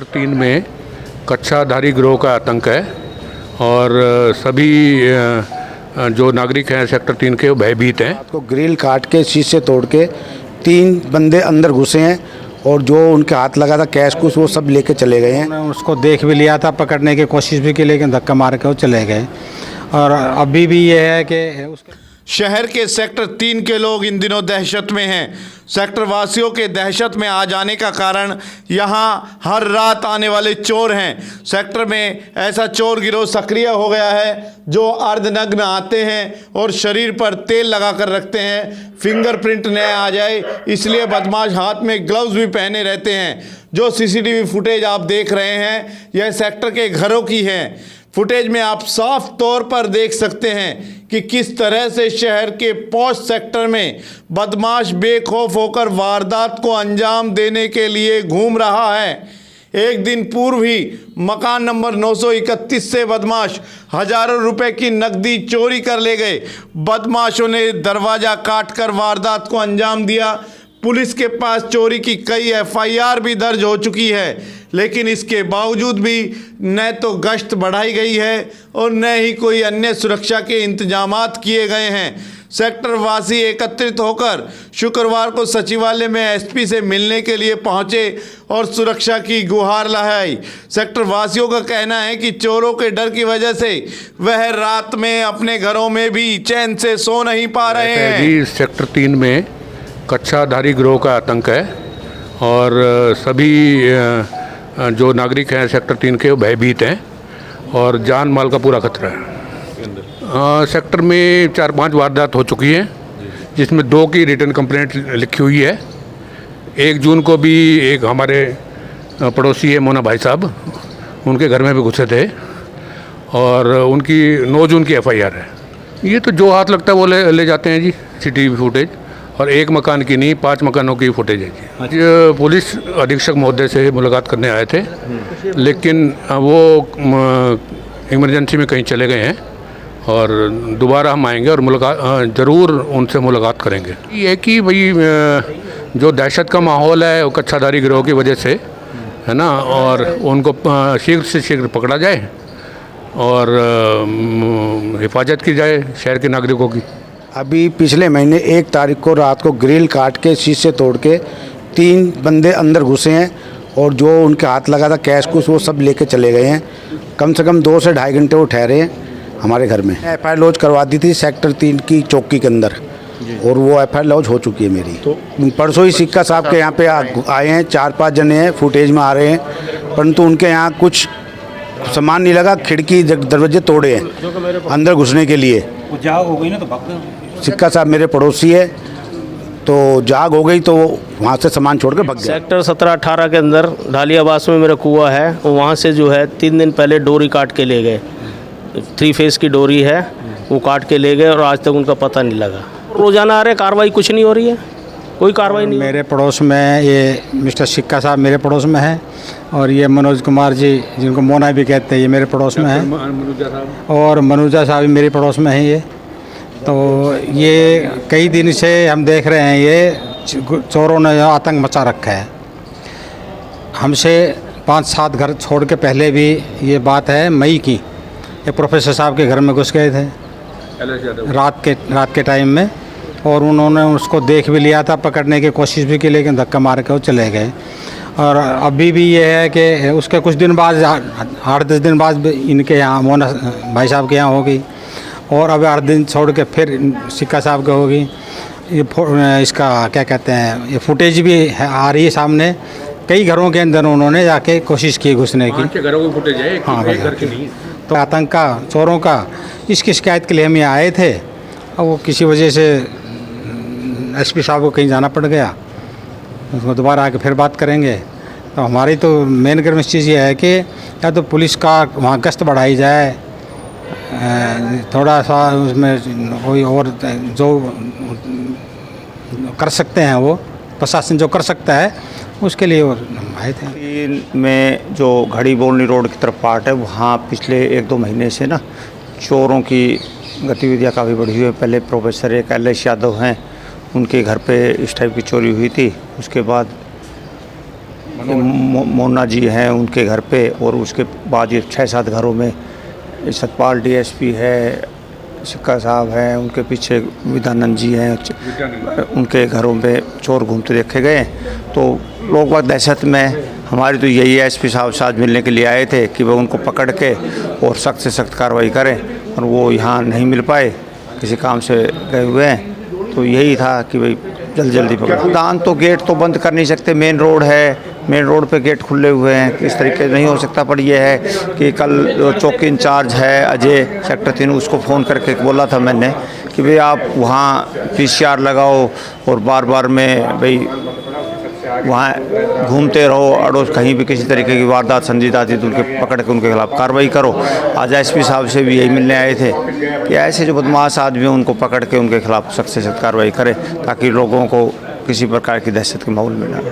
Sector 3 में कच्छाधारी गिरोह का आतंक है और सभी जो नागरिक हैं सेक्टर 3 के वो भयभीत हैं। तो ग्रिल काट के शीशे तोड़ के 3 बंदे अंदर घुसे हैं और जो उनके हाथ लगा था कैश कुछ वो सब लेके चले गए हैं। उन्होंने उसको देख भी लिया था, पकड़ने की कोशिश भी की, लेकिन धक्का मार के वो चले गए। और अभी भी ये है कि उसके शहर के सेक्टर 3 के लोग इन दिनों दहशत में हैं। सेक्टर वासियों के दहशत में आ जाने का कारण यहाँ हर रात आने वाले चोर हैं। सेक्टर में ऐसा चोर गिरोह सक्रिय हो गया है जो अर्धनग्न आते हैं और शरीर पर तेल लगा कर रखते हैं, फिंगरप्रिंट न आ जाए इसलिए बदमाश हाथ में ग्लव्स भी पहने रहते हैं। जो सीसीटीवी फुटेज आप देख रहे हैं यह सेक्टर के घरों की है। फुटेज में आप साफ तौर पर देख सकते हैं कि किस तरह से शहर के पॉश सेक्टर में बदमाश बेखौफ होकर वारदात को अंजाम देने के लिए घूम रहा है। एक दिन पूर्व ही मकान नंबर 931 से बदमाश हजारों रुपए की नकदी चोरी कर ले गए। बदमाशों ने दरवाजा काटकर वारदात को अंजाम दिया। पुलिस के पास चोरी की कई एफआईआर भी दर्ज हो चुकी है, लेकिन इसके बावजूद भी न तो गश्त बढ़ाई गई है और न ही कोई अन्य सुरक्षा के इंतजामात किए गए हैं। सेक्टर वासी एकत्रित होकर शुक्रवार को सचिवालय में एसपी से मिलने के लिए पहुंचे और सुरक्षा की गुहार लगाई। सेक्टर वासियों का कहना है कि चोरों के डर की वजह से वह रात में अपने घरों में भी चैन से सो नहीं पा रहे हैं। सेक्टर 3 में कच्छाधारी गिरोह का आतंक है और सभी जो नागरिक हैं सेक्टर 3 के वो भयभीत हैं और जान माल का पूरा खतरा है। सेक्टर में 4-5 वारदात हो चुकी हैं जिसमें 2 की रिटर्न कंप्लेंट लिखी हुई है। 1 जून को भी एक हमारे पड़ोसी है मोना भाई साहब, उनके घर में भी घुसे थे और उनकी 9 जून की एफआईआर है। ये तो जो हाथ लगता है वो ले जाते हैं जी सीसीटीवी फुटेज, और 1 मकान की नहीं 5 मकानों की फुटेज है जी। आज पुलिस अधीक्षक महोदय से मुलाकात करने आए थे, लेकिन वो इमरजेंसी में कहीं चले गए हैं और दोबारा हम आएंगे और मुलाकात ज़रूर उनसे मुलाकात करेंगे। ये कि भाई जो दहशत का माहौल है वो कच्छाधारी गिरोह की वजह से है ना, और उनको शीघ्र से शीघ्र पकड़ा जाए और हिफाजत की जाए शहर के नागरिकों की। अभी पिछले महीने 1 तारीख को रात को ग्रिल काट के शीशे तोड़ के 3 बंदे अंदर घुसे हैं और जो उनके हाथ लगा था कैश कुछ वो सब लेके चले गए हैं। कम से कम 2 से ढाई घंटे वो ठहरे हैं हमारे घर में। एफआईआर लॉन्च करवा दी थी सेक्टर 3 की चौकी के अंदर और वो एफआईआर लॉन्च हो चुकी है मेरी। तो परसों ही सिक्का साहब के यहाँ पे आए हैं, 4-5 जने हैं, फुटेज में आ रहे हैं, परंतु उनके यहाँ कुछ सामान नहीं लगा, खिड़की दरवाजे तोड़े हैं अंदर घुसने के लिए। जाग हो गई ना तो भाग गए। सिक्का साहब मेरे पड़ोसी है, तो जाग हो गई तो वहाँ से सामान छोड़ के भाग गया। सेक्टर 17-18 के अंदर ढालियाबास में मेरा कुआं है, वहाँ से जो है 3 दिन पहले डोरी काट के ले गए। 3 फेस की डोरी है, वो काट के ले गए और आज तक उनका पता नहीं लगा। रोजाना आ रहे, कार्रवाई कुछ नहीं हो रही है, कोई कार्रवाई नहीं। मेरे पड़ोस में ये मिस्टर सिक्का साहब मेरे पड़ोस में है और ये मनोज कुमार जी जिनको मोना भी कहते हैं ये मेरे पड़ोस में है, और मनुजा साहब भी मेरे पड़ोस में है। ये तो ये कई दिन से हम देख रहे हैं ये चोरों ने आतंक मचा रखा है। हमसे 5-7 घर छोड़ के पहले भी ये बात है मई की, ये प्रोफेसर साहब के घर में घुस गए थे रात के टाइम में, और उन्होंने उसको देख भी लिया था, पकड़ने की कोशिश भी की, लेकिन धक्का मार के वो चले गए। और अभी भी ये है कि उसके कुछ दिन बाद 8-10 दिन बाद इनके यहाँ मोना भाई साहब के यहाँ होगी, और अब 8 दिन छोड़ के फिर सिक्का साहब के होगी। ये इसका क्या कहते हैं, ये फुटेज भी है, आ रही है सामने। कई घरों के अंदर उन्होंने जाके कोशिश की घुसने की। घरों की फुटेज है, हाँ, एक घर की नहीं। तो आतंक का, चोरों का, इसकी शिकायत के लिए हम यहाँ आए थे और वो किसी वजह से एसपी साहब को कहीं जाना पड़ गया। उसको दोबारा आके फिर बात करेंगे। तो हमारी तो मेन गर्म चीज़ ये है कि या तो पुलिस का वहाँ गश्त बढ़ाई जाए, थोड़ा सा उसमें कोई और जो कर सकते हैं वो प्रशासन जो कर सकता है उसके लिए और आए थे। में जो घड़ी बोलनी रोड की तरफ पार्ट है वहाँ पिछले 1-2 महीने से ना चोरों की गतिविधियाँ काफ़ी बढ़ी हुई है। पहले प्रोफेसर एक एल.एस. यादव हैं, उनके घर पे इस टाइप की चोरी हुई थी। उसके बाद मोना जी हैं उनके घर पे, और उसके बाद ये 6-7 घरों में ये सतपाल डीएसपी है, सिक्का साहब हैं, उनके पीछे विद्यानंद जी हैं, उनके घरों में चोर घूमते देखे गए। तो लोग बाग दहशत में, हमारी तो यही एसपी साहब से आज मिलने के लिए आए थे कि वह उनको पकड़ के और सख्त से सख्त कार्रवाई करें, और वो यहाँ नहीं मिल पाए, किसी काम से गए हुए हैं। तो यही था कि भाई जल्दी पकड़। दान तो गेट तो बंद कर नहीं सकते, मेन रोड है, मेन रोड पे गेट खुले हुए हैं, इस तरीके नहीं हो सकता। पर यह है कि कल जो चौकी इंचार्ज है अजय सेक्टर 3, उसको फ़ोन करके बोला था मैंने कि भाई आप वहाँ PCR लगाओ और बार में भाई वहाँ घूमते रहो, अड़ोस कहीं भी किसी तरीके की वारदात संदिग्ध आती तो उनके पकड़ के उनके खिलाफ कार्रवाई करो। आज एसपी साहब से भी यही मिलने आए थे कि ऐसे जो बदमाश आदमी हैं उनको पकड़ के उनके खिलाफ सख्त से सख्त कार्रवाई करें, ताकि लोगों को किसी प्रकार की दहशत के माहौल में न आए।